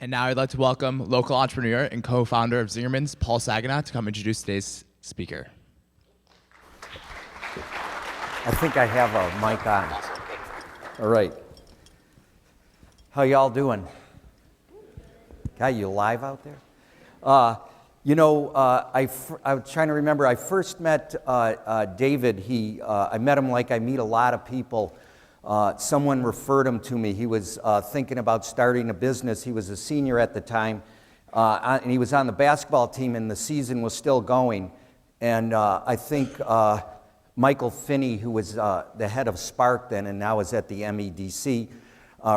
And now I'd like to welcome local entrepreneur and co-founder of Zingerman's, Paul Saginaw, to come introduce today's speaker. I think I have a mic on. All right. How y'all doing? Got you live out there? I was trying to remember, I first met David. I met him like I meet a lot of people. Someone referred him to me. He was thinking about starting a business. He was a senior at the time, and he was on the basketball team, and the season was still going. And I think Michael Finney, who was the head of Spark then and now is at the MEDC,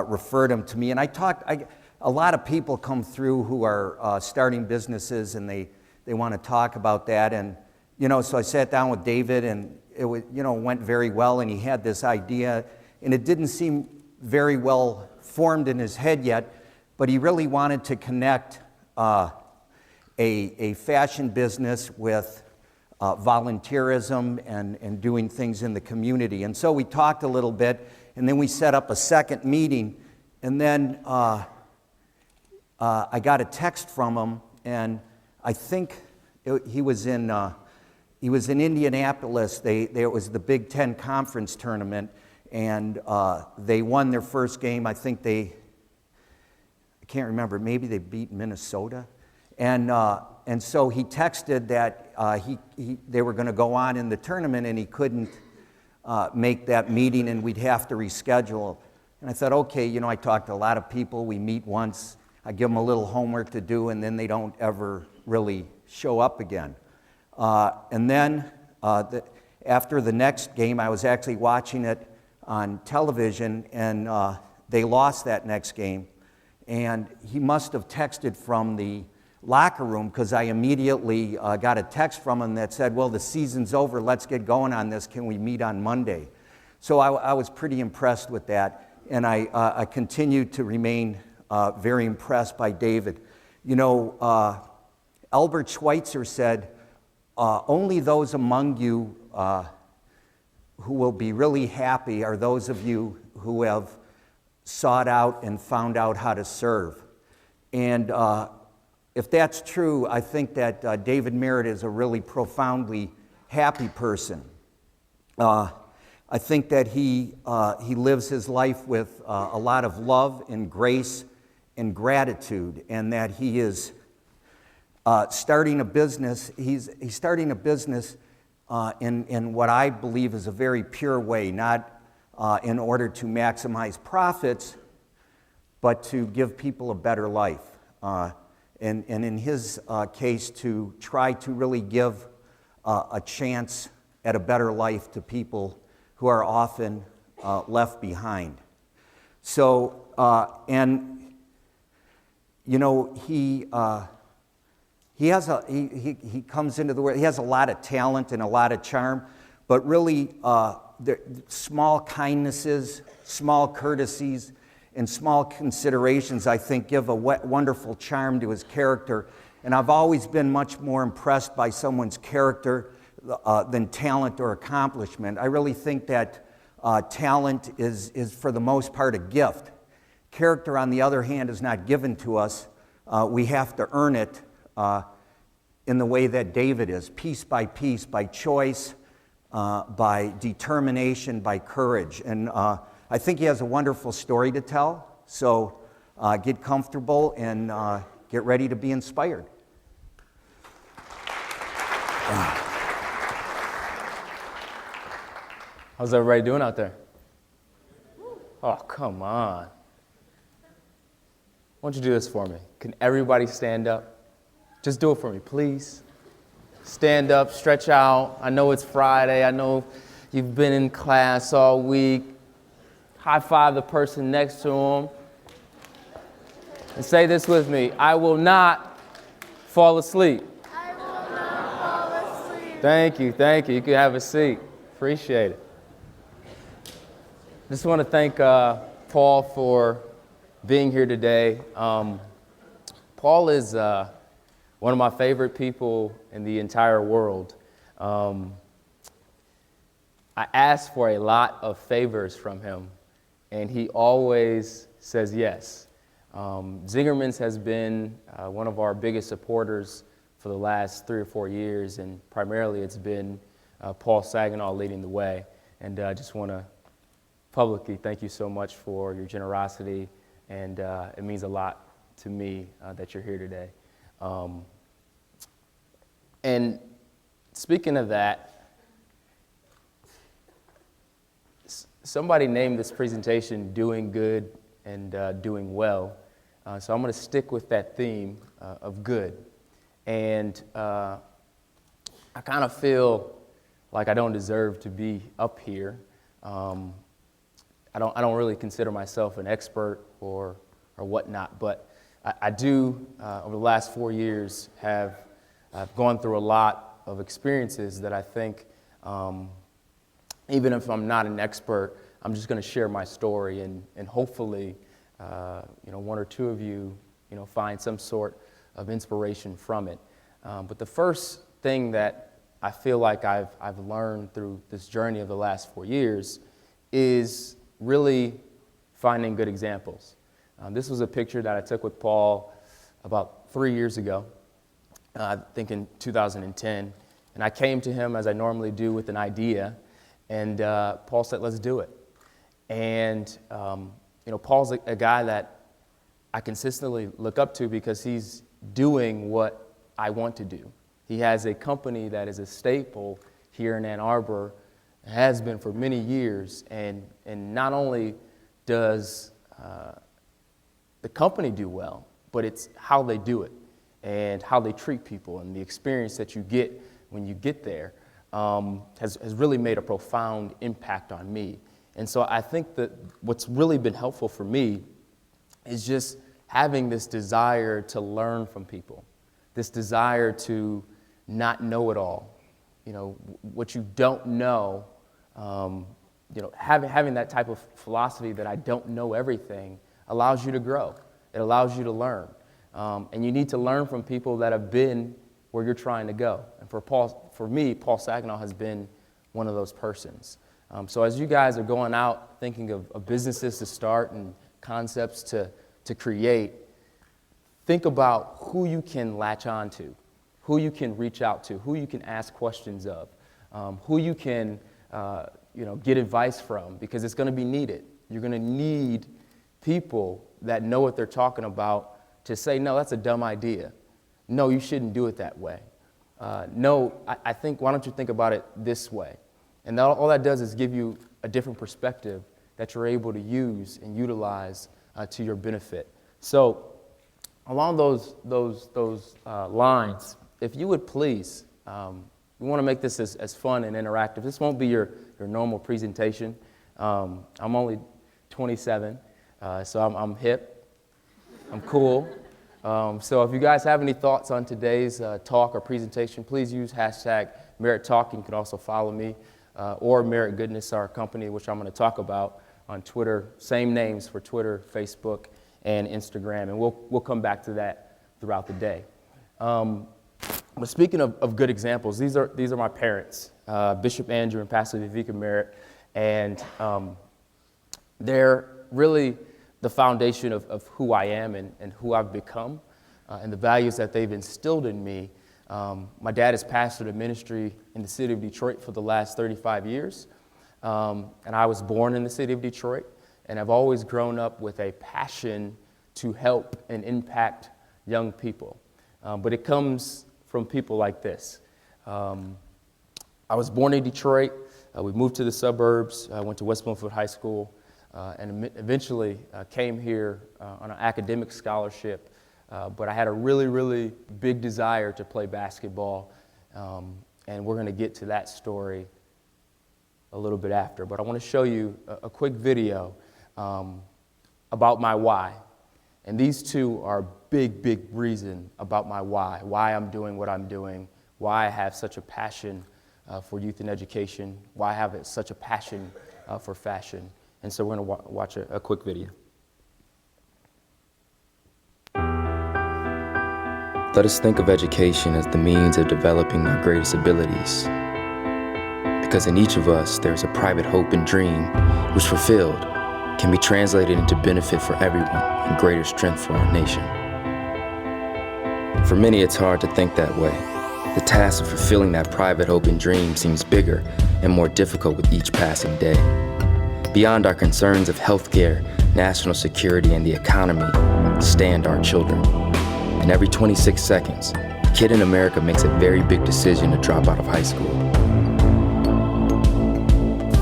referred him to me. And a lot of people come through who are starting businesses, and they want to talk about that. And, so I sat down with David, and it went very well, and he had this idea. And it didn't seem very well formed in his head yet, but he really wanted to connect a fashion business with volunteerism and doing things in the community. And so we talked a little bit, and then we set up a second meeting, and then I got a text from him, and I think he was in Indianapolis. It was the Big Ten Conference tournament, and they won their first game. I think I can't remember, maybe they beat Minnesota. And so he texted that they were going to go on in the tournament, and he couldn't make that meeting, and we'd have to reschedule. And I thought, okay, I talked to a lot of people. We meet once. I give them a little homework to do, and then they don't ever really show up again. And then after the next game, I was actually watching it on television, and they lost that next game. And he must have texted from the locker room, because I immediately got a text from him that said, well, the season's over, let's get going on this, can we meet on Monday? So I was pretty impressed with that, and I continued to remain very impressed by David. Albert Schweitzer said, only those among you who will be really happy are those of you who have sought out and found out how to serve. And if that's true, I think that David Merritt is a really profoundly happy person. I think that he lives his life with a lot of love and grace and gratitude, and that he is starting a business. He's starting a business in what I believe is a very pure way, not in order to maximize profits, but to give people a better life. And in his case, to try to really give a chance at a better life to people who are often left behind. So, he comes into the world. He has a lot of talent and a lot of charm, but really, small kindnesses, small courtesies, and small considerations, I think, give a wonderful charm to his character. And I've always been much more impressed by someone's character than talent or accomplishment. I really think that talent is, for the most part, a gift. Character, on the other hand, is not given to us. We have to earn it in the way that David is, piece, by choice, by determination, by courage. And I think he has a wonderful story to tell, so get comfortable and get ready to be inspired. How's everybody doing out there? Oh, come on. Why don't you do this for me? Can everybody stand up? Just do it for me, please. Stand up, stretch out. I know it's Friday. I know you've been in class all week. High five the person next to him. And say this with me. I will not fall asleep. I will not fall asleep. Thank you. You can have a seat. Appreciate it. Just want to thank Paul for being here today. Paul is one of my favorite people in the entire world. I ask for a lot of favors from him, and he always says yes. Zingerman's has been one of our biggest supporters for the last 3 or 4 years, and primarily it's been Paul Saginaw leading the way. And I just want to publicly thank you so much for your generosity, and it means a lot to me that you're here today. And speaking of that, somebody named this presentation Doing Good and Doing Well. So I'm going to stick with that theme of good. And I kind of feel like I don't deserve to be up here. I don't really consider myself an expert or whatnot, but I do, over the last 4 years, I've gone through a lot of experiences that I think, even if I'm not an expert, I'm just going to share my story, and hopefully, one or two of you, find some sort of inspiration from it. But the first thing that I feel like I've learned through this journey of the last 4 years is really finding good examples. This was a picture that I took with Paul about 3 years ago, I think in 2010. And I came to him as I normally do with an idea, and Paul said, let's do it. And, Paul's a guy that I consistently look up to because he's doing what I want to do. He has a company that is a staple here in Ann Arbor, has been for many years, and not only does the company do well, but it's how they do it and how they treat people, and the experience that you get when you get there has really made a profound impact on me. And so I think that what's really been helpful for me is just having this desire to learn from people, this desire to not know it all. What you don't know, having that type of philosophy that I don't know everything allows you to grow. It allows you to learn. And you need to learn from people that have been where you're trying to go. And for me, Paul Saginaw has been one of those persons. So as you guys are going out thinking of businesses to start and concepts to create, think about who you can latch on to, who you can reach out to, who you can ask questions of, who you can get advice from, because it's going to be needed. You're going to need people that know what they're talking about to say, no, that's a dumb idea. No, you shouldn't do it that way. No, I think, why don't you think about it this way? And all that does is give you a different perspective that you're able to use and utilize to your benefit. So along those lines, if you would please, we want to make this as fun and interactive. This won't be your normal presentation. I'm only 27, so I'm hip, I'm cool. So if you guys have any thoughts on today's talk or presentation, please use hashtag Merritt Talk. You can also follow me or Merritt Goodness, our company, which I'm going to talk about on Twitter. Same names for Twitter, Facebook, and Instagram, and we'll come back to that throughout the day. But speaking of good examples, these are my parents, Bishop Andrew and Pastor Viveka Merritt, and they're really the foundation of who I am and who I've become, and the values that they've instilled in me. My dad has pastored a ministry in the city of Detroit for the last 35 years, and I was born in the city of Detroit, and I've always grown up with a passion to help and impact young people. But it comes from people like this. I was born in Detroit. We moved to the suburbs. I went to West Bloomfield High School, and eventually came here on an academic scholarship. But I had a really, really big desire to play basketball, and we're going to get to that story a little bit after. But I want to show you a quick video about my why. And these two are big reason about my why I'm doing what I'm doing, why I have such a passion for youth and education, why I have such a passion for fashion. And so we're going to watch a quick video. Let us think of education as the means of developing our greatest abilities. Because in each of us, there is a private hope and dream which fulfilled can be translated into benefit for everyone and greater strength for our nation. For many, it's hard to think that way. The task of fulfilling that private hope and dream seems bigger and more difficult with each passing day. Beyond our concerns of healthcare, national security, and the economy, stand our children. And every 26 seconds, a kid in America makes a very big decision to drop out of high school.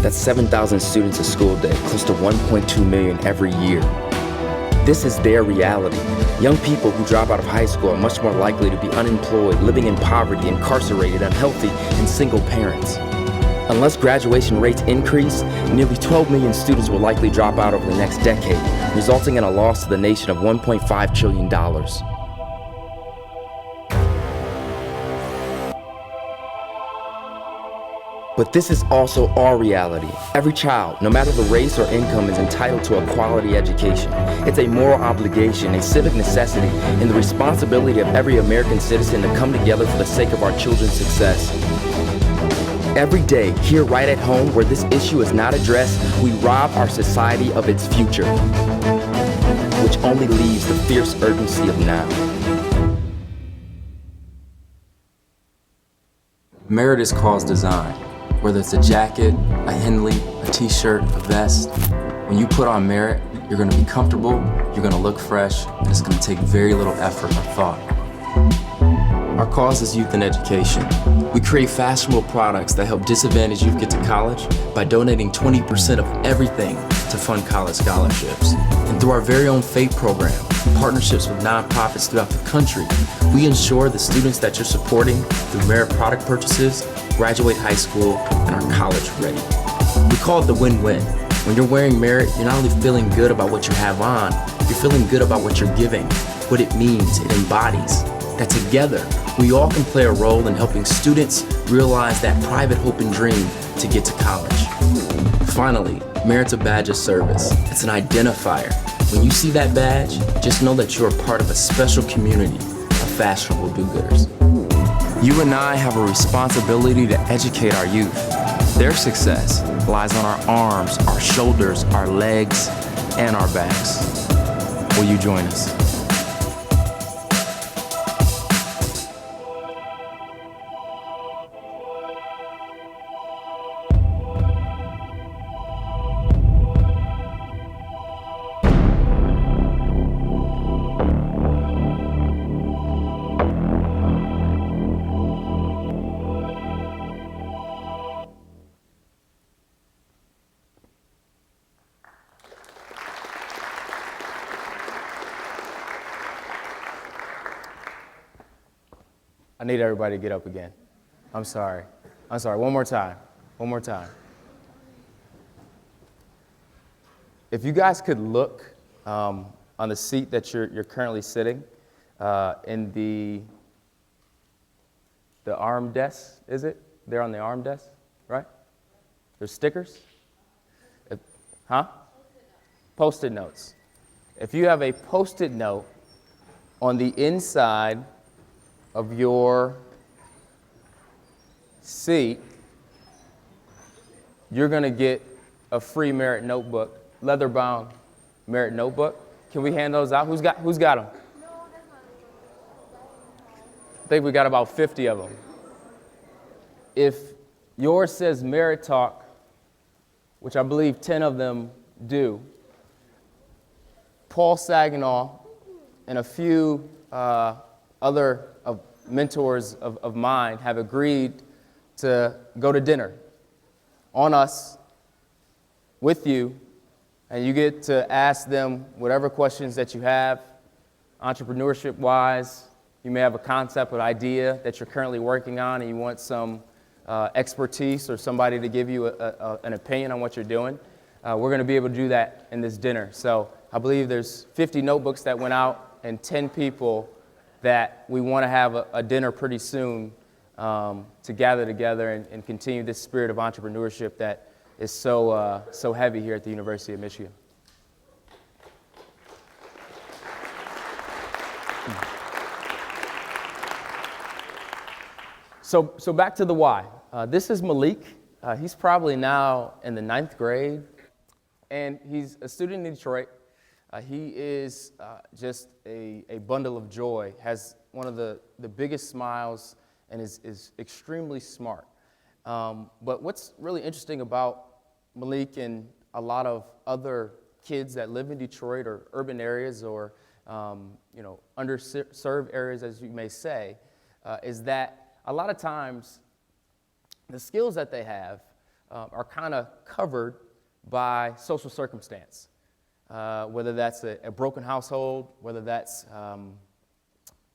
That's 7,000 students a school day, close to 1.2 million every year. This is their reality. Young people who drop out of high school are much more likely to be unemployed, living in poverty, incarcerated, unhealthy, and single parents. Unless graduation rates increase, nearly 12 million students will likely drop out over the next decade, resulting in a loss to the nation of $1.5 trillion. But this is also our reality. Every child, no matter the race or income, is entitled to a quality education. It's a moral obligation, a civic necessity, and the responsibility of every American citizen to come together for the sake of our children's success. Every day, here right at home, where this issue is not addressed, we rob our society of its future, which only leaves the fierce urgency of now. Merit is cause design. Whether it's a jacket, a Henley, a t-shirt, a vest, when you put on Merit, you're gonna be comfortable, you're gonna look fresh, and it's gonna take very little effort or thought. Our cause is youth and education. We create fashionable products that help disadvantaged youth get to college by donating 20% of everything to fund college scholarships. And through our very own FATE program, partnerships with nonprofits throughout the country, we ensure the students that you're supporting through Merit product purchases graduate high school and are college ready. We call it the win-win. When you're wearing Merit, you're not only feeling good about what you have on, you're feeling good about what you're giving, what it means, it embodies. That together, we all can play a role in helping students realize that private hope and dream to get to college. Finally, Merit's a badge of service. It's an identifier. When you see that badge, just know that you're a part of a special community of fashionable do-gooders. You and I have a responsibility to educate our youth. Their success lies on our arms, our shoulders, our legs, and our backs. Will you join us? I need everybody to get up again. I'm sorry. One more time. If you guys could look on the seat that you're currently sitting in the arm desk, is it? They're on the arm desk, right? There's stickers? Post-it notes. If you have a post-it note on the inside of your seat, you're gonna get a free Merit notebook, leather-bound Merit notebook. Can we hand those out? Who's got them? I think we got about 50 of them. If yours says Merit Talk, which I believe 10 of them do, Paul Saginaw and a few other mentors of mine have agreed to go to dinner on us with you, and you get to ask them whatever questions that you have, entrepreneurship-wise. You may have a concept or idea that you're currently working on and you want some expertise or somebody to give you an opinion on what you're doing. We're going to be able to do that in this dinner. So I believe there's 50 notebooks that went out and 10 people that we want to have a dinner pretty soon to gather together and continue this spirit of entrepreneurship that is so heavy here at the University of Michigan. So back to the why. This is Malik. He's probably now in the 9th grade. And he's a student in Detroit. He is just a bundle of joy, has one of the biggest smiles, and is extremely smart. But what's really interesting about Malik and a lot of other kids that live in Detroit or urban areas or underserved areas, as you may say, is that a lot of times the skills that they have are kind of covered by social circumstance, whether that's a broken household, whether that's a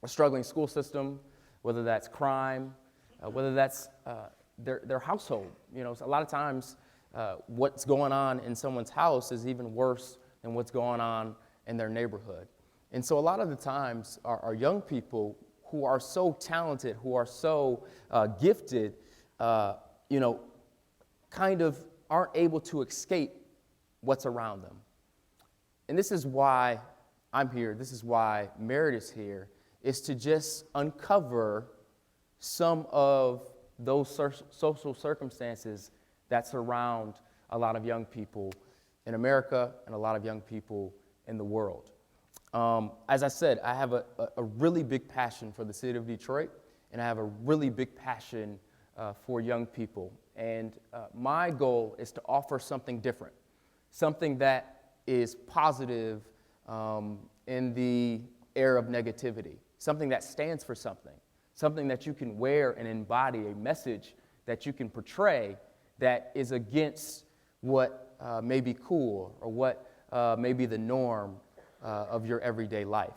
struggling school system, whether that's crime, whether that's their household. So a lot of times what's going on in someone's house is even worse than what's going on in their neighborhood. And so a lot of the times our young people who are so talented, who are so gifted, kind of aren't able to escape what's around them. And this is why I'm here, this is why Merritt is here, is to just uncover some of those social circumstances that surround a lot of young people in America and a lot of young people in the world. As I said, I have a really big passion for the city of Detroit, and I have a really big passion for young people. And my goal is to offer something different, something that is positive in the era of negativity, something that stands for something that you can wear and embody, a message that you can portray that is against what may be cool or what may be the norm of your everyday life.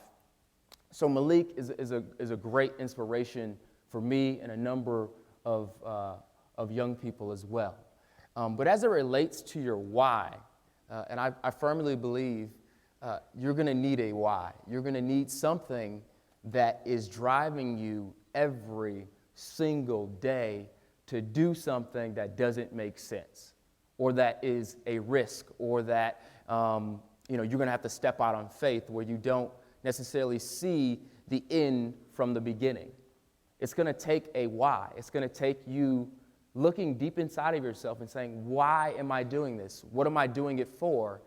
So Malik is a great inspiration for me and a number of young people as well. But as it relates to your why, and I firmly believe you're going to need a why. You're going to need something that is driving you every single day to do something that doesn't make sense, or that is a risk, or that you're going to have to step out on faith where you don't necessarily see the end from the beginning. It's going to take a why. It's going to take you looking deep inside of yourself and saying, why am I doing this? What am I doing it for?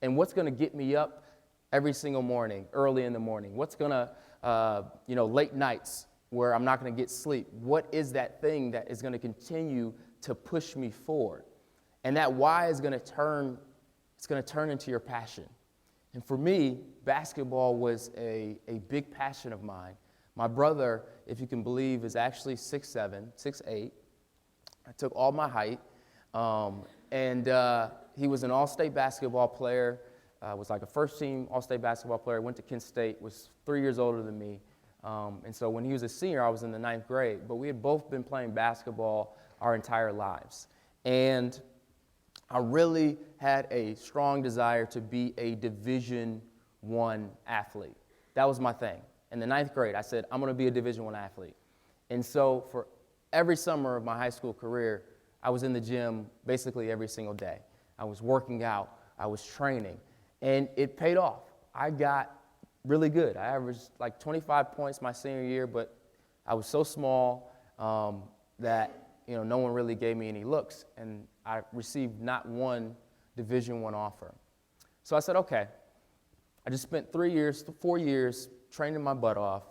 And what's going to get me up every single morning, early in the morning? What's going to, late nights where I'm not going to get sleep? What is that thing that is going to continue to push me forward? And that why is going to turn into your passion. And for me, basketball was a big passion of mine. My brother, if you can believe, is actually 6'7", 6'8". I took all my height, and he was an all-state basketball player, was like a first-team all-state basketball player, went to Kent State, was 3 years older than me. And so when he was a senior, I was in the 9th grade, but we had both been playing basketball our entire lives. And I really had a strong desire to be a Division I athlete. That was my thing. In the 9th grade, I said, I'm going to be a Division I athlete. And so for every summer of my high school career, I was in the gym basically every single day. I was working out, I was training, and it paid off. I got really good. I averaged like 25 points my senior year, but I was so small that no one really gave me any looks, and I received not one Division I offer. So I said, okay, I just spent 4 years training my butt off.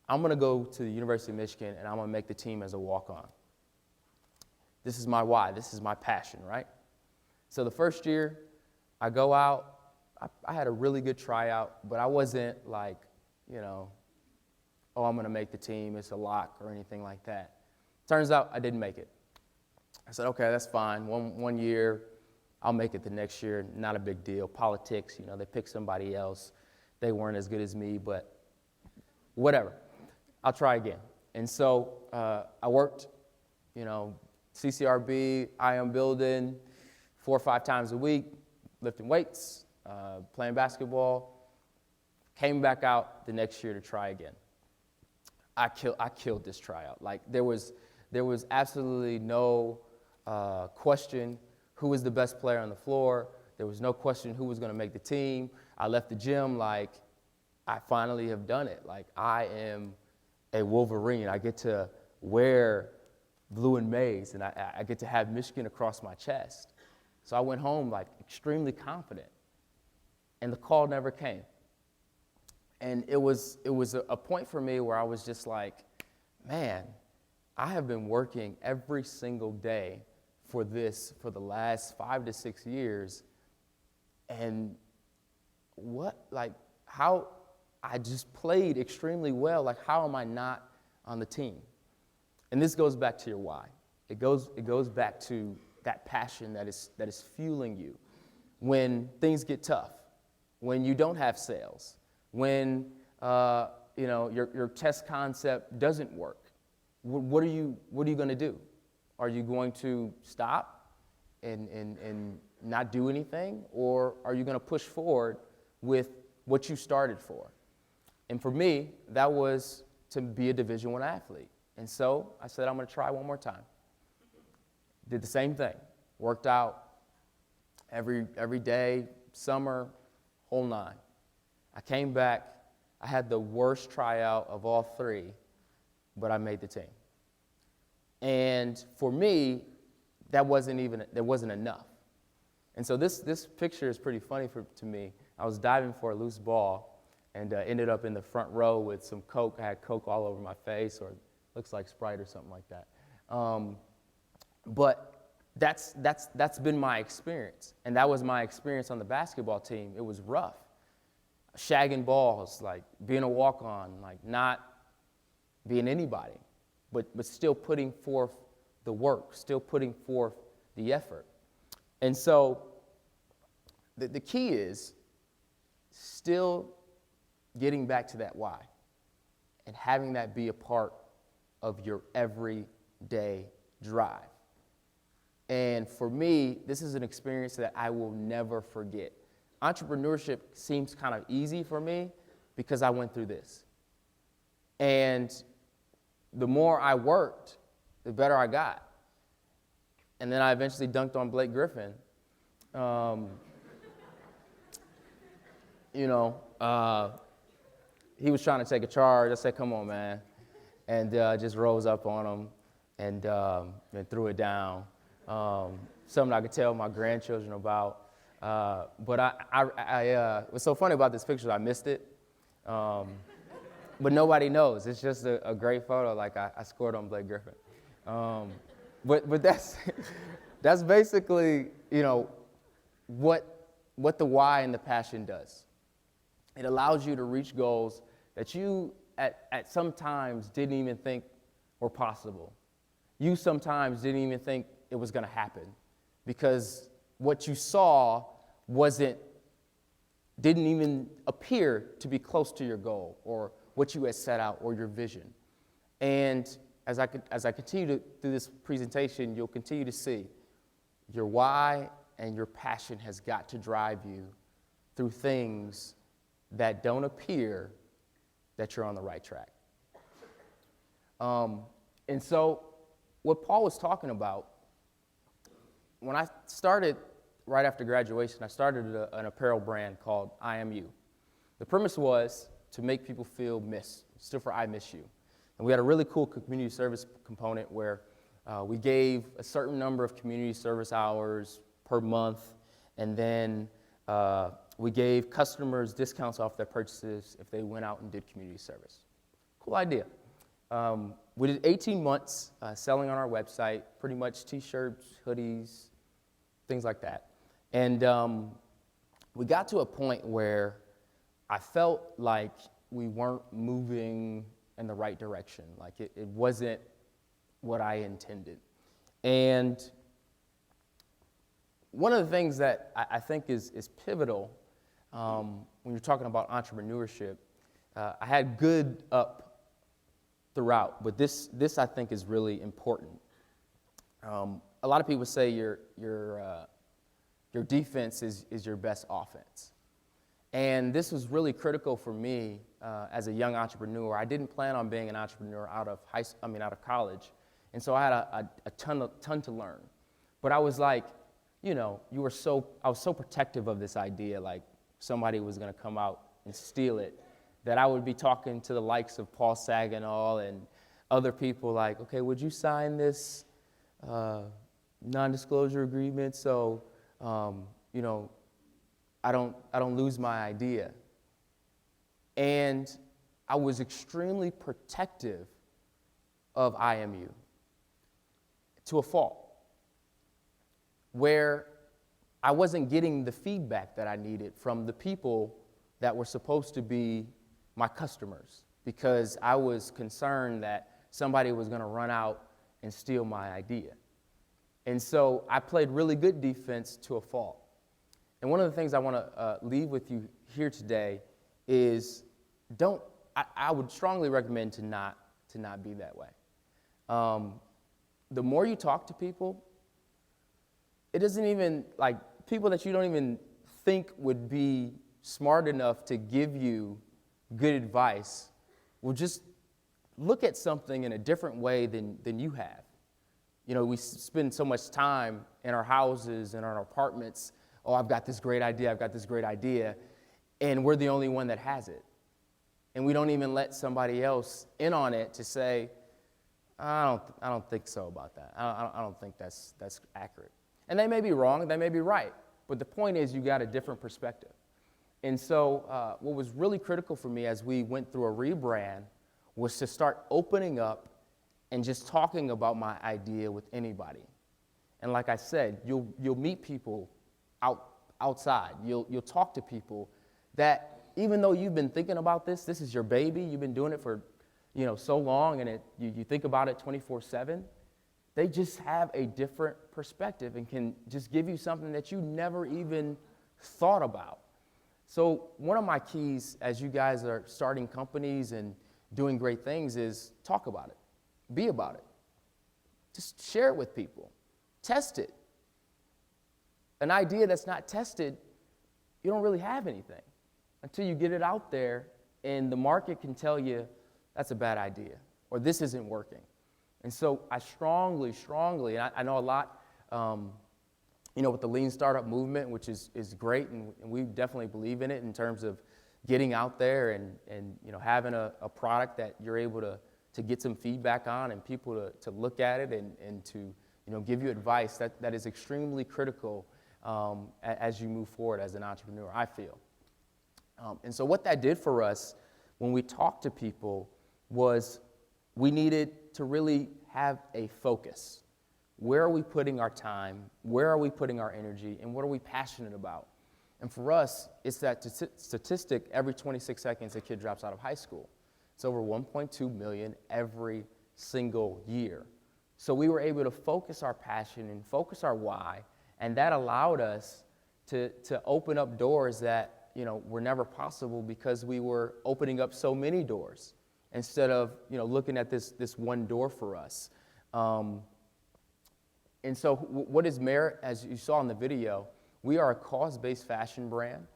I'm going to go to the University of Michigan, and I'm going to make the team as a walk-on. This is my why. This is my passion, right? So the first year, I go out. I had a really good tryout, but I wasn't like, I'm going to make the team. It's a lock or anything like that. Turns out I didn't make it. I said, okay, that's fine. One year, I'll make it the next year. Not a big deal. Politics, they pick somebody else. They weren't as good as me, but whatever. I'll try again. And so I worked, CCRB, IM building 4 or 5 times a week, lifting weights, playing basketball. Came back out the next year to try again. I killed this tryout. Like there was absolutely no question who was the best player on the floor. There was no question who was going to make the team. I left the gym like I finally have done it. Like I am a Wolverine. I get to wear blue and maize, and I get to have Michigan across my chest. So I went home like extremely confident, and the call never came. And it was a point for me where I was just like, man, I have been working every single day for this for the last 5 to 6 years, and how I just played extremely well. Like, how am I not on the team? And this goes back to your why. It goes back to that passion that is fueling you when things get tough, when you don't have sales, when your test concept doesn't work. What are you going to do? Are you going to stop and not do anything, or are you going to push forward with what you started for? And for me, that was to be a Division I athlete. And so I said, I'm going to try one more time. Did the same thing. Worked out every day, summer, whole nine. I came back. I had the worst tryout of all three, but I made the team. And for me, that wasn't enough. And so this picture is pretty funny to me. I was diving for a loose ball and ended up in the front row with some Coke. I had Coke all over my face, or looks like Sprite or something like that. But that's been my experience, and that was my experience on the basketball team. It was rough, shagging balls, like being a walk-on, like not being anybody, but still putting forth the work, still putting forth the effort. And so the key is still getting back to that why and having that be a part of your everyday drive. And for me, this is an experience that I will never forget. Entrepreneurship seems kind of easy for me because I went through this. And the more I worked, the better I got. And then I eventually dunked on Blake Griffin. He was trying to take a charge. I said, come on, man. And just rose up on him and threw it down. Something I could tell my grandchildren about. But what's so funny about this picture is I missed it. But nobody knows. It's just a great photo, like I scored on Blake Griffin. But that's basically, what the why and the passion does. It allows you to reach goals that you at some times didn't even think were possible. You sometimes didn't even think it was going to happen because what you saw didn't even appear to be close to your goal or what you had set out or your vision. And as I continue through this presentation, you'll continue to see your why and your passion has got to drive you through things that don't appear that you're on the right track. And so what Paul was talking about, when I started right after graduation, I started an apparel brand called I Am You. The premise was to make people feel missed, stood for I Miss You. And we had a really cool community service component where we gave a certain number of community service hours per month, and then we gave customers discounts off their purchases if they went out and did community service. Cool idea. We did 18 months selling on our website, pretty much T-shirts, hoodies, things like that. And we got to a point where I felt like we weren't moving in the right direction. Like it wasn't what I intended. And one of the things that I think is pivotal when you're talking about entrepreneurship, I had good up throughout, but this I think is really important. A lot of people say your defense is your best offense. And this was really critical for me as a young entrepreneur. I didn't plan on being an entrepreneur out of college, and so I had a ton to learn. But I was like, I was so protective of this idea, like somebody was going to come out and steal it, that I would be talking to the likes of Paul Saginaw and other people like, okay, would you sign this non-disclosure agreement so you know, I don't lose my idea. And I was extremely protective of IMU to a fault, where I wasn't getting the feedback that I needed from the people that were supposed to be my customers, because I was concerned that somebody was going to run out and steal my idea. And so I played really good defense to a fault. And one of the things I want to leave with you here today is I would strongly recommend to not be that way. The more you talk to people, it doesn't even, like, people that you don't even think would be smart enough to give you good advice will just look at something in a different way than you have. You know, we spend so much time in our houses and our apartments. Oh, I've got this great idea, I've got this great idea, and we're the only one that has it. And we don't even let somebody else in on it to say, I don't think so about that. I don't think that's accurate. And they may be wrong, they may be right, but the point is you got a different perspective. And so what was really critical for me as we went through a rebrand was to start opening up and just talking about my idea with anybody. And like I said, you'll meet people outside. You'll talk to people that, even though you've been thinking about this is your baby, you've been doing it for so long, and you think about it 24/7, they just have a different perspective and can just give you something that you never even thought about. So one of my keys as you guys are starting companies and doing great things is talk about it. Be about it. Just share it with people. Test it. An idea that's not tested, you don't really have anything until you get it out there and the market can tell you that's a bad idea or this isn't working. And so I strongly, and I know a lot, with the lean startup movement, which is great, and we definitely believe in it in terms of getting out there and having a product that you're able to get some feedback on and people to look at it and to give you advice. That is extremely critical as you move forward as an entrepreneur, I feel. And so what that did for us when we talked to people was we needed to really have a focus. Where are we putting our time? Where are we putting our energy? And what are we passionate about? And for us, it's that statistic, every 26 seconds a kid drops out of high school. It's over 1.2 million every single year. So we were able to focus our passion and focus our why, and that allowed us to open up doors that were never possible because we were opening up so many doors instead of looking at this one door for us. And so what is Merritt? As you saw in the video, we are a cause-based fashion brand.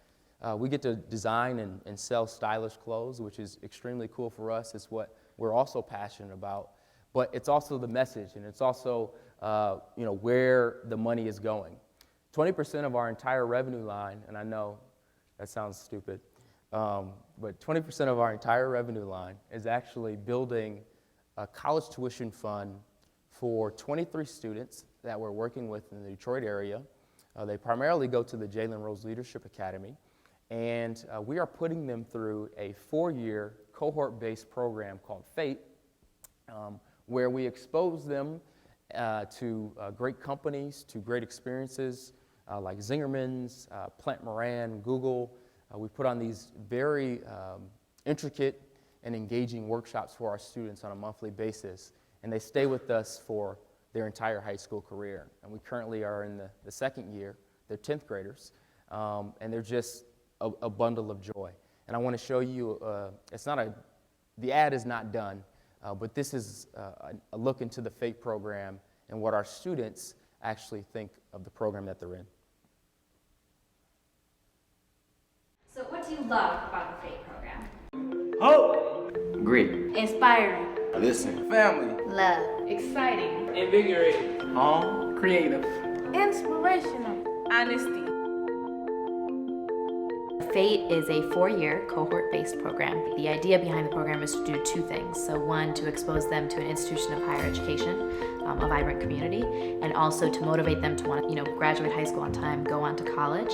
We get to design and sell stylish clothes, which is extremely cool for us. It's what we're also passionate about. But it's also the message, and it's also where the money is going. 20% of our entire revenue line, and I know that sounds stupid, but 20% of our entire revenue line is actually building a college tuition fund for 23 students that we're working with in the Detroit area. They primarily go to the Jalen Rose Leadership Academy, and we are putting them through a 4-year cohort-based program called FATE, where we expose them to great companies, to great experiences like Zingerman's, Plant Moran, Google. We put on these very intricate and engaging workshops for our students on a monthly basis, and they stay with us for their entire high school career. And we currently are in the second year. They're 10th graders, and they're just a bundle of joy. And I want to show you, the ad is not done, but this is a look into the FATE program and what our students actually think of the program that they're in. So what do you love about the FATE program? Hope. Great. Inspiring. Listen. Family. Love. Exciting. Invigorating. Home. Creative. Inspirational. Honesty. Honesty. Honesty. FATE is a 4-year cohort-based program. The idea behind the program is to do 2 things. So one, to expose them to an institution of higher education, a vibrant community, and also to motivate them to want to, graduate high school on time, go on to college.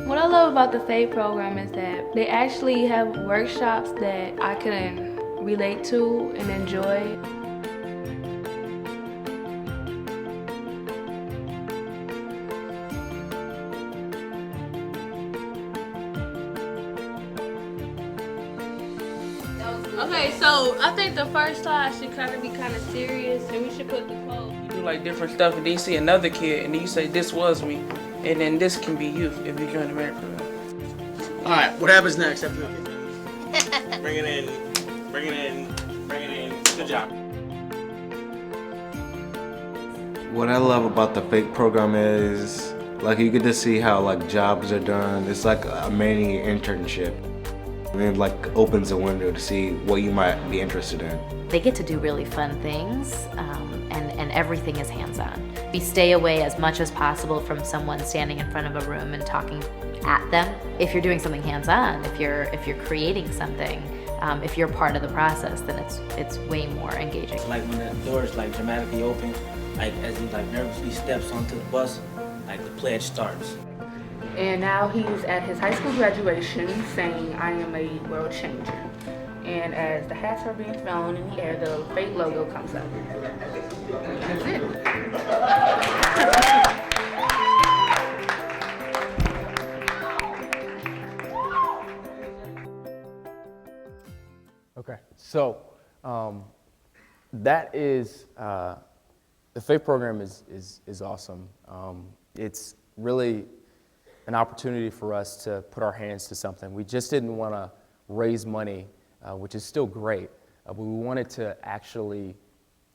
What I love about the FATE program is that they actually have workshops that I can relate to and enjoy. Okay, so I think the first class should be serious, and we should put the quote. You do like different stuff, and then you see another kid, and then you say, "This was me," and then this can be you if you join the Merit program. All right, what happens next after that? Bring it in. Good job. What I love about the FATE program is, you get to see how jobs are done. It's like a mini internship. It opens a window to see what you might be interested in. They get to do really fun things, and everything is hands-on. We stay away as much as possible from someone standing in front of a room and talking at them. If you're doing something hands-on, if you're creating something, if you're part of the process, then it's way more engaging. When the doors dramatically open, as he nervously steps onto the bus, the pledge starts. And now he's at his high school graduation saying, "I am a world changer." And as the hats are being thrown in the air, the FATE logo comes up. That's it. Okay, so that is, the FATE program is awesome. It's really an opportunity for us to put our hands to something. We just didn't want to raise money, which is still great, but we wanted to actually,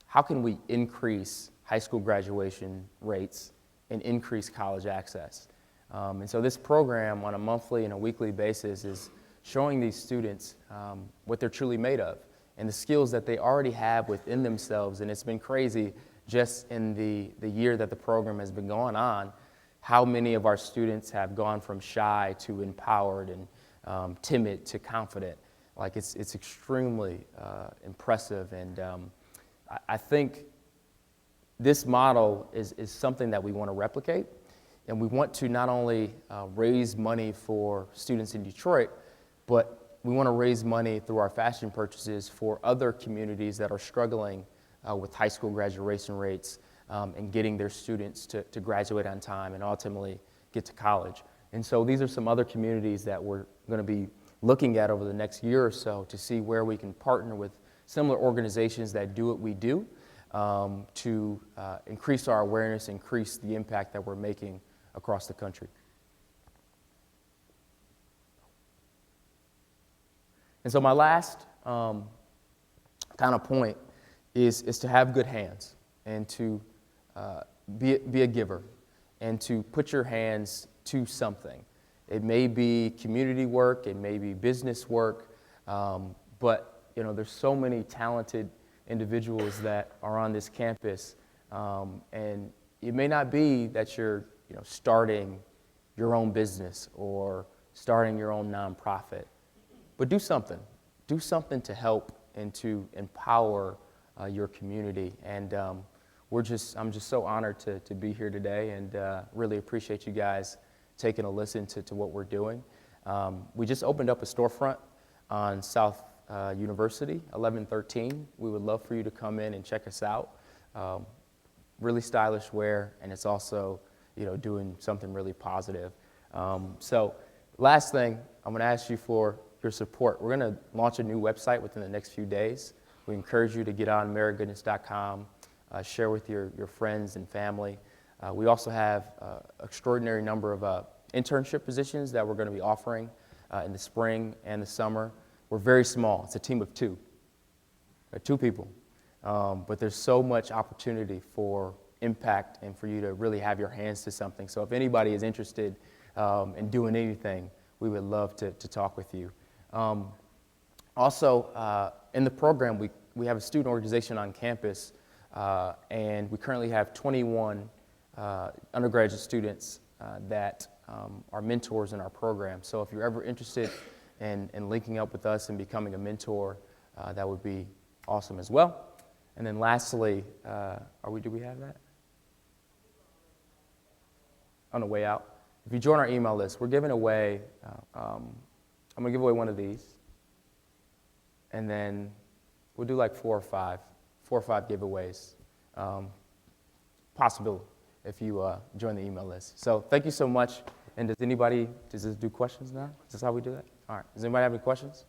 how can we increase high school graduation rates and increase college access? And so this program on a monthly and a weekly basis is showing these students what they're truly made of and the skills that they already have within themselves. And it's been crazy just in the year that the program has been going on, how many of our students have gone from shy to empowered and timid to confident. It's extremely impressive, and I think this model is something that we want to replicate, and we want to not only raise money for students in Detroit, but we want to raise money through our fashion purchases for other communities that are struggling with high school graduation rates and getting their students to graduate on time and ultimately get to college. And so these are some other communities that we're going to be looking at over the next year or so to see where we can partner with similar organizations that do what we do to increase our awareness, increase the impact that we're making across the country. And so my last kind of point is to have good hands and to be a giver and to put your hands to something. It may be community work, it may be business work, but there's so many talented individuals that are on this campus, and it may not be that you're starting your own business or starting your own nonprofit, but do something. Do something to help and to empower your community. And I'm just so honored to be here today, and really appreciate you guys taking a listen to what we're doing. We just opened up a storefront on South University, 1113. We would love for you to come in and check us out. Really stylish wear, and it's also doing something really positive. So last thing, I'm going to ask you for your support. We're going to launch a new website within the next few days. We encourage you to get on meritgoodness.com, share with your friends and family. We also have an extraordinary number of internship positions that we're going to be offering in the spring and the summer. We're very small. It's a team of 2. 2 people. But there's so much opportunity for impact and for you to really have your hands to something. So if anybody is interested in doing anything, we would love to talk with you. Also, in the program, we have a student organization on campus, and we currently have 21 undergraduate students that are mentors in our program. So if you're ever interested in linking up with us and becoming a mentor, that would be awesome as well. And then lastly, do we have that? On the way out. If you join our email list, we're giving away, I'm gonna give away one of these. And then we'll do like 4 or 5 giveaways, possible if you join the email list. So thank you so much. And does this do questions now? Is this how we do that? All right, does anybody have any questions?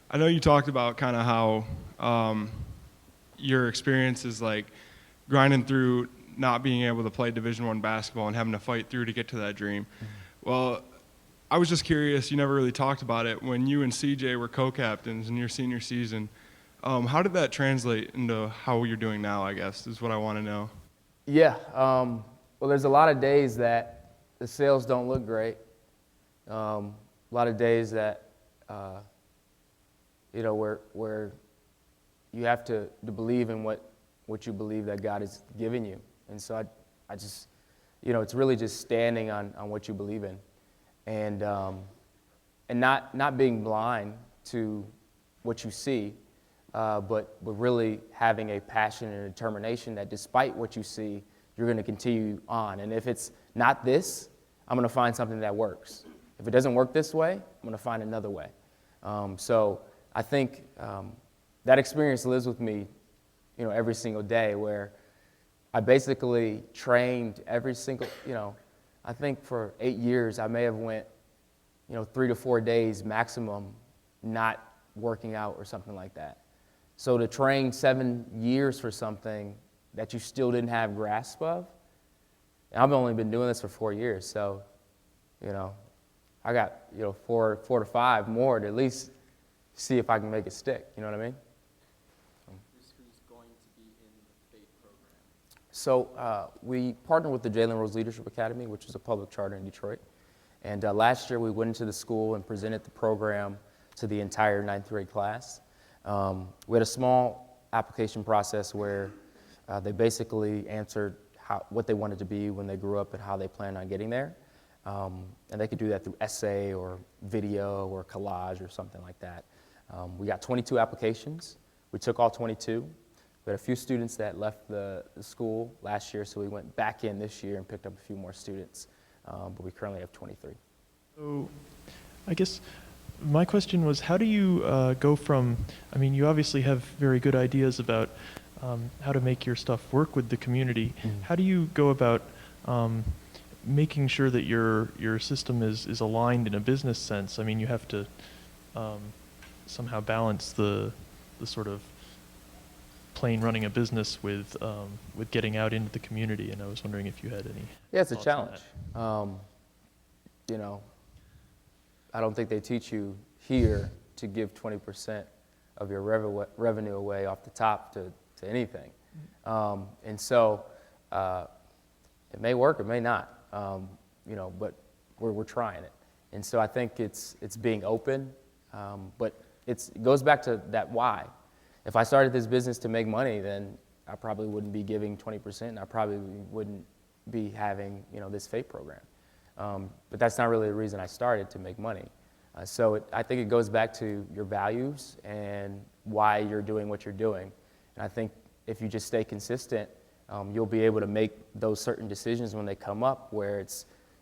I know you talked about kind of how your experience is like grinding through not being able to play Division I basketball and having to fight through to get to that dream. Mm-hmm. Well, I was just curious, you never really talked about it. When you and CJ were co-captains in your senior season, how did that translate into how you're doing now, I guess, is what I want to know. Yeah, well, there's a lot of days that the sales don't look great. A lot of days that, where you have to believe in what you believe that God has given you. And so I just, it's really just standing on what you believe in, and not being blind to what you see, but really having a passion and a determination that despite what you see, you're going to continue on. And if it's not this, I'm going to find something that works. If it doesn't work this way, I'm going to find another way. So I think that experience lives with me, every single day, where I basically trained every single, I think for 8 years I may have went, 3 to 4 days maximum not working out or something like that. So to train 7 years for something that you still didn't have grasp of, and I've only been doing this for 4 years, so, I got, 4 to 5 more to at least see if I can make it stick, you know what I mean? Who's going to be in the FATE program? So we partnered with the Jalen Rose Leadership Academy, which is a public charter in Detroit. And last year we went into the school and presented the program to the entire 9th grade class. We had a small application process where they basically answered what they wanted to be when they grew up and how they planned on getting there. And they could do that through essay or video or collage or something like that. We got 22 applications. We took all 22. We had a few students that left the school last year, so we went back in this year and picked up a few more students. But we currently have 23. So I guess my question was, how do you go from, you obviously have very good ideas about how to make your stuff work with the community. Mm-hmm. How do you go about making sure that your system is aligned in a business sense? You have to somehow balance the sort of plain running a business with getting out into the community, and I was wondering if you had any. Yeah, it's a challenge. I don't think they teach you here to give 20% of your revenue away off the top to anything, and so it may work, it may not, but we're trying it, and so I think it's being open, but it goes back to that why. If I started this business to make money, then I probably wouldn't be giving 20%, and I probably wouldn't be having, this FATE program. But that's not really the reason I started, to make money. So I think it goes back to your values and why you're doing what you're doing. And I think if you just stay consistent, you'll be able to make those certain decisions when they come up, where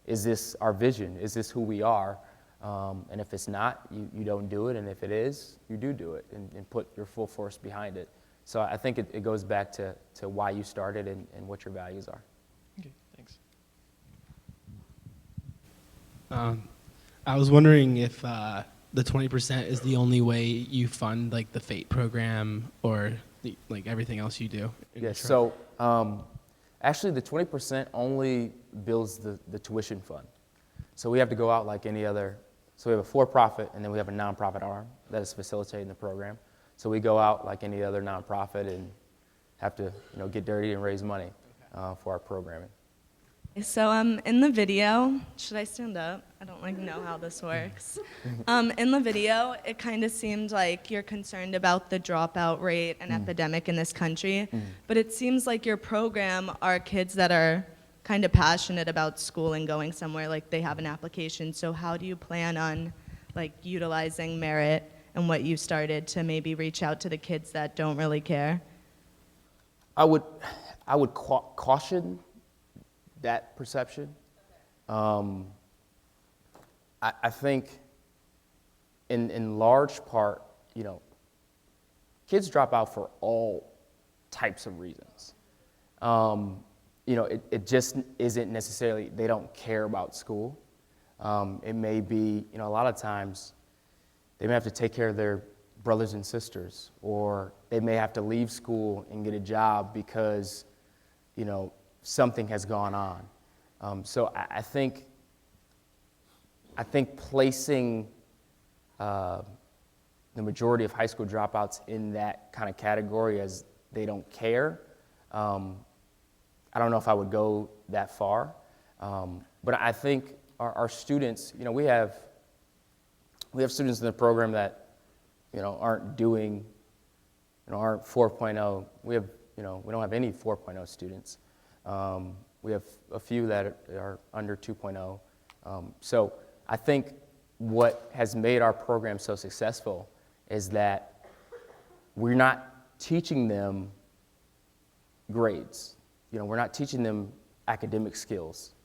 is this our vision? Is this who we are? And if it's not, you don't do it. And if it is, you do it and put your full force behind it. So I think it goes back to why you started and what your values are. Okay, thanks. I was wondering if the 20% is the only way you fund like the FATE program or like everything else you do. Yes. So actually, the 20% only builds the tuition fund. So we have to go out like any other. So we have a for-profit, and then we have a nonprofit arm that is facilitating the program. So we go out like any other nonprofit and have to, get dirty and raise money for our programming. So in the video, should I stand up? I don't know how this works. In the video, it kind of seemed like you're concerned about the dropout rate and epidemic in this country, but it seems like your program are kids that are kind of passionate about school and going somewhere, like they have an application. So how do you plan on like utilizing Merit and what you started to maybe reach out to the kids that don't really care? I would caution that perception. I think in large part, you know, kids drop out for all types of reasons. You know, it just isn't necessarily they don't care about school. It may be, you know, a lot of times they may have to take care of their brothers and sisters, or they may have to leave school and get a job because, you know, something has gone on. So I think placing the majority of high school dropouts in that kind of category as they don't care, I don't know if I would go that far. But I think our students, you know, we have students in the program that, you know, aren't doing, you know, aren't 4.0. We have, you know, we don't have any 4.0 students. We have a few that are under 2.0. So I think what has made our program so successful is that we're not teaching them grades. You know, we're not teaching them academic skills.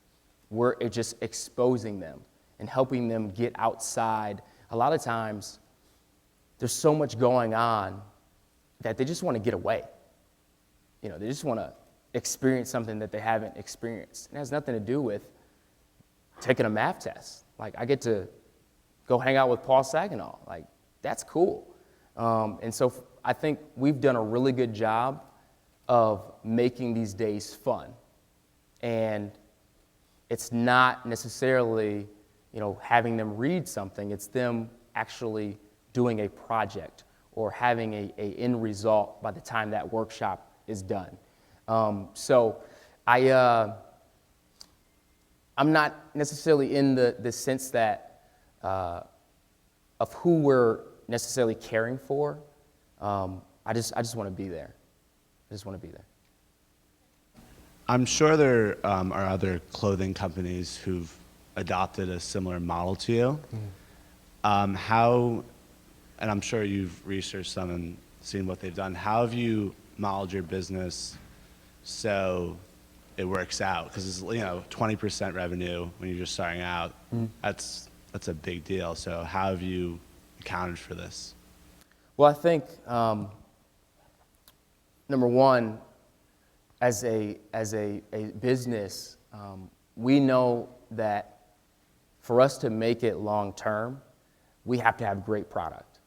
We're just exposing them and helping them get outside. A lot of times, there's so much going on that they just want to get away. You know, they just want to experience something that they haven't experienced. It has nothing to do with taking a math test. Like, I get to go hang out with Paul Saginaw. Like, that's cool. And so I think we've done a really good job of making these days fun. And it's not necessarily, you know, having them read something. It's them actually doing a project or having a end result by the time that workshop is done. So I'm not necessarily in the sense that of who we're necessarily caring for. I just want to be there. I just want to be there. I'm sure there are other clothing companies who've adopted a similar model to you. How, and I'm sure you've researched them and seen what they've done, how have you modeled your business so it works out? Because it's, you know, 20% revenue when you're just starting out, that's a big deal. So how have you accounted for this? Well, I think, number one, as a business, we know that for us to make it long term, we have to have great product.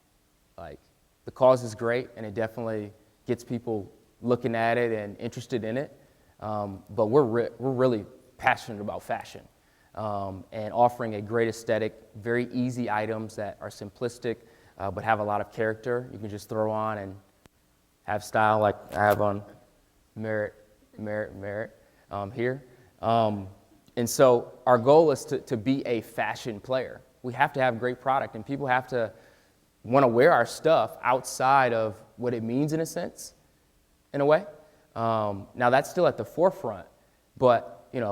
Like, the cause is great, and it definitely gets people looking at it and interested in it. But we're really passionate about fashion and offering a great aesthetic, very easy items that are simplistic but have a lot of character. You can just throw on and have style, like I have on Merritt here. And so our goal is to be a fashion player. We have to have great product, and people have to want to wear our stuff outside of what it means in a sense, in a way. Now that's still at the forefront, but you know,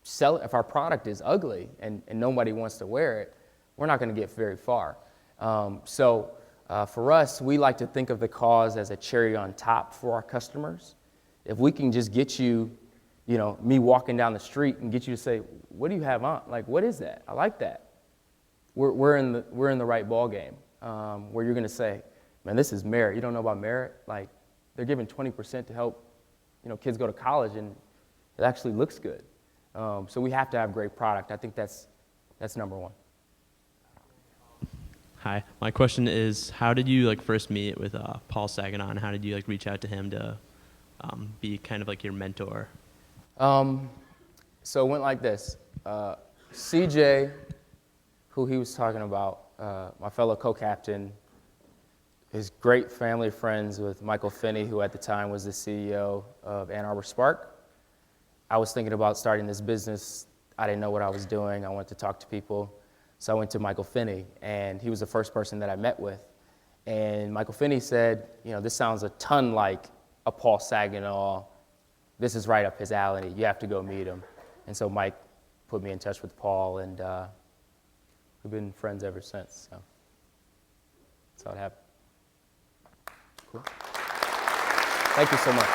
if our product is ugly and nobody wants to wear it, we're not going to get very far. So for us, we like to think of the cause as a cherry on top for our customers. If we can just get you, you know, me walking down the street and get you to say, "What do you have on? Like, what is that? I like that." We're in the right ball game where you're going to say, "Man, this is Merritt. You don't know about Merritt? Like, they're giving 20% to help, you know, kids go to college, and it actually looks good." So we have to have great product. I think that's number one. Hi, my question is, how did you first meet with Paul Saginaw, and how did you reach out to him to be kind of like your mentor? So it went like this. CJ, who he was talking about, my fellow co-captain, is great family friends with Michael Finney, who at the time was the CEO of Ann Arbor Spark. I was thinking about starting this business. I didn't know what I was doing. I wanted to talk to people. So I went to Michael Finney, and he was the first person that I met with. And Michael Finney said, "You know, this sounds a ton like a Paul Saginaw this is right up his alley. You have to go meet him. And so Mike put me in touch with Paul, and we've been friends ever since. So that's how it happened. Cool. Thank you so much.